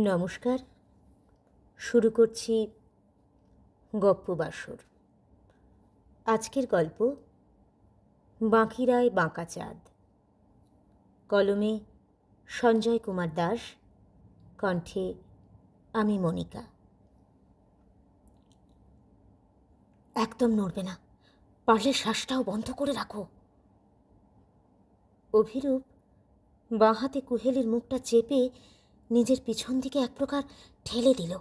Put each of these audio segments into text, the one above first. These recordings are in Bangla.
নমস্কার। শুরু করছি গপ্পবাসর। আজকের গল্প বাঁকিড়ায় বাঁকা চাঁদ। কলমে সঞ্জয় কুমার দাস, কণ্ঠে আমি মনিকা। একদম নড়বে না, পারলে শ্বাসটাও বন্ধ করে রাখো। অভিরূপ বাঁ হাতে কুহেলির মুখটা চেপে নিজের পিছন দিকে এক প্রকার ঠেলে দিল।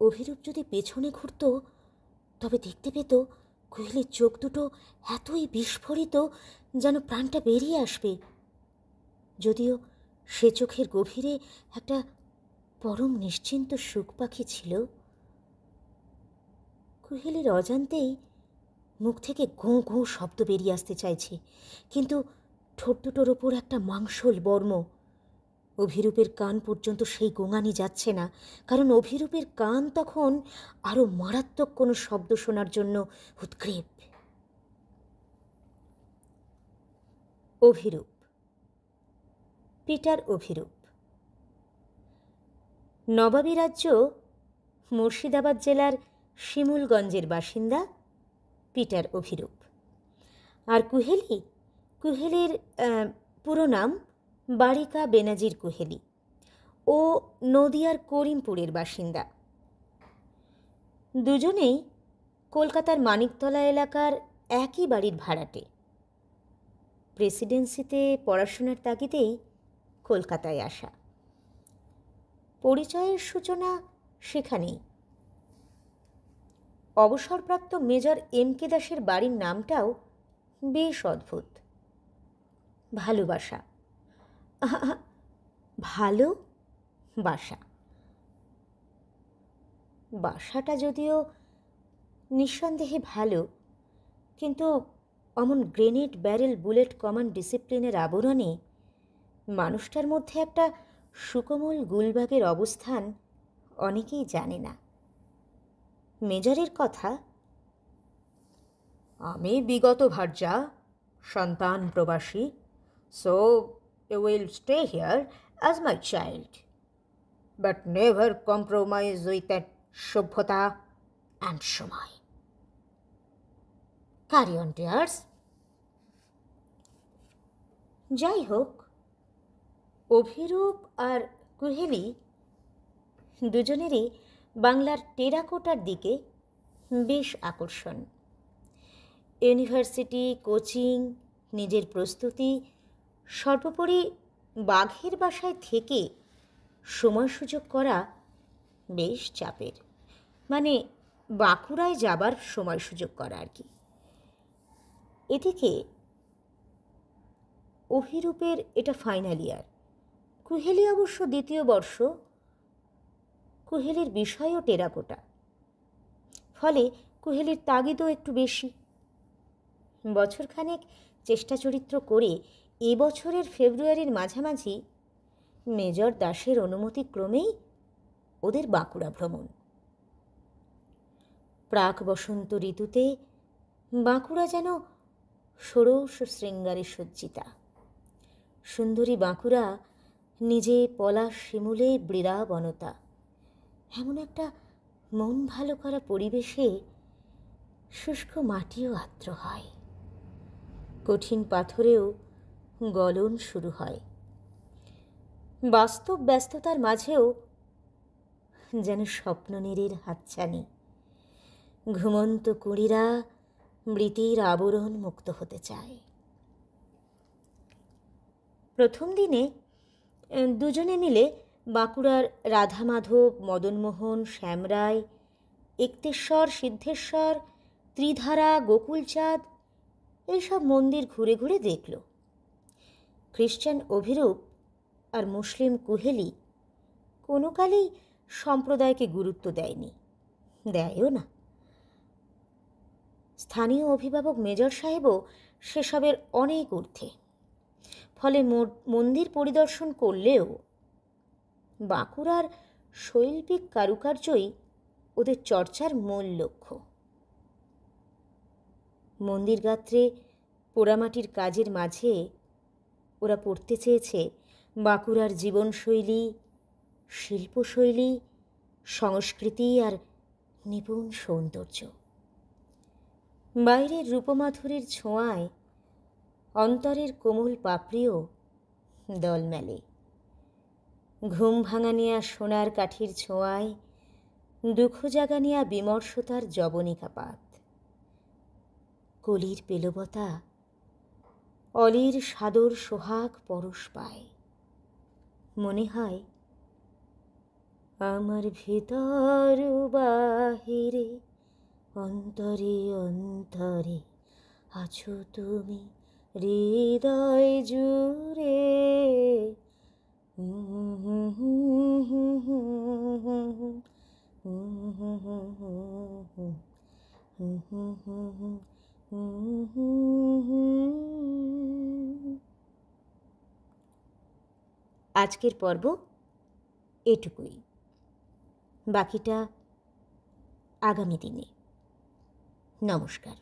অভিরূপ যদি পেছনে ঘুরত তবে দেখতে পেত কুহেলির চোখ দুটো এতই বিস্ফোরিত যেন প্রাণটা বেরিয়ে আসবে। যদিও সে চোখের গভীরে একটা পরম নিশ্চিন্ত সুখ পাখি ছিল। কুহেলির অজান্তেই মুখ থেকে ঘোঁ ঘোঁ শব্দ বেরিয়ে আসতে চাইছে, কিন্তু ঠোঁট দুটোর ওপর একটা মাংসল বর্ম। অভিরূপের কান পর্যন্ত সেই গোঙানি যাচ্ছে না, কারণ অভিরূপের কান তখন আরো মারাত্মক কোনো শব্দ শোনার জন্য উৎগ্রীব। অভিরূপ, পিটার অভিরূপ। নবাবী রাজ্য মুর্শিদাবাদ জেলার শিমুলগঞ্জের বাসিন্দা পিটার অভিরূপ। আর কুহেলির পুরো নাম বারিকা বেনাজির কুহেলি। ও নদিয়ার করিমপুরের বাসিন্দা। দুজনেই কলকাতার মানিকতলা এলাকার একই বাড়ির ভাড়াটে। প্রেসিডেন্সিতে পড়াশোনার তাগিদেই কলকাতায় আসা। পরিচয়ের সূচনা সেখানেই। অবসরপ্রাপ্ত মেজর এম কে দাসের বাড়ির নামটাও বেশ অদ্ভুত। ভালোবাসা, ভালো বাসা। বাসাটা যদিও নিঃসন্দেহে ভালো, কিন্তু অমন গ্রেনেড ব্যারেল বুলেট কমান্ড ডিসিপ্লিনের আবরণে মানুষটার মধ্যে একটা সুকোমল গুলবাগের অবস্থান অনেকেই জানে না। মেজরের কথা, আমি বিগত ভার্যা, সন্তান প্রবাসী, so you will stay here as my child, but never compromise with that সভ্যতা অ্যান্ড সময়। Carry on dears. যাই হোক, অভিরূপ আর কুহেলি দুজনেরই বাংলার টেরাকোটার দিকে বেশ আকর্ষণ। ইউনিভার্সিটি, কোচিং, নিজের প্রস্তুতি, সর্বোপরি বাঘের বাসায় থেকে সময় সুযোগ করা বেশ চাপের। মানে বাঁকুড়ায় যাবার সময় সুযোগ করা আর কি। এদিকে অভিরূপের এটা ফাইনাল ইয়ার, কুহেলি অবশ্য দ্বিতীয় বর্ষ। কুহেলির বিষয়ও টেরাকোটা, ফলে কুহেলির তাগিদও একটু বেশি। বছরখানেক চেষ্টা চরিত্র করে এবছরের ফেব্রুয়ারির মাঝামাঝি মেজর দাসের অনুমতিক্রমেই ওদের বাঁকুড়া ভ্রমণ। প্রাক বসন্ত ঋতুতে বাঁকুড়া যেন ষোড়শ শৃঙ্গারে সজ্জিতা। সুন্দরী বাঁকুড়া নিজে পলাশ শিমুলে বৃরাবনতা। এমন একটা মন ভালো করা পরিবেশে শুষ্ক মাটিও আর্দ্র হয়, কঠিন পাথরেও গলন শুরু হয়। বাস্তব ব্যস্ততার মাঝেও যেন স্বপ্ননীড়ের হাতছানি। ঘুমন্ত কুঁড়িরা মৃতের আবরণ মুক্ত হতে চায়। প্রথম দিনে দুজনে মিলে বাঁকুড়ার রাধামাধব, মদনমোহন, শ্যামরায়, একতেশ্বর, সিদ্ধেশ্বর, ত্রিধারা, গোকুলচাঁদ এইসব মন্দির ঘুরে ঘুরে দেখল। খ্রিশ্চান অভিরূপ আর মুসলিম কুহেলি কোনো কালেই সম্প্রদায়কে গুরুত্ব দেয়নি, দেয়ও না। স্থানীয় অভিভাবক মেজর সাহেবও সেসবের অনেক ঊর্ধ্বে। ফলে মন্দির পরিদর্শন করলেও বাঁকুড়ার শৈল্পিক কারুকার্যই ওদের চর্চার মূল লক্ষ্য। মন্দির গাত্রে পোড়ামাটির কাজের মাঝে ওরা পড়তে চেয়েছে বাঁকুড়ার জীবনশৈলী, শিল্পশৈলী, সংস্কৃতি আর নিপুণ সৌন্দর্য। বাইরের রূপমাধুরীর ছোঁয়ায় অন্তরের কোমল পাপড়িও দল মেলে। ঘুম ভাঙানিয়া সোনার কাঠির ছোঁয়ায় দুঃখ জাগানিয়া বিমর্ষতার যবনিকাপাত। কলির পেলবতা অলির সাদর সোহাগ পরশ পায়। মনে হয় আমার ভিতর বাহিরে অন্তরে অন্তরে আছো তুমি হৃদয় জুড়ে। আজকের পর্ব এটুকুই, বাকিটা আগামী দিনে। নমস্কার।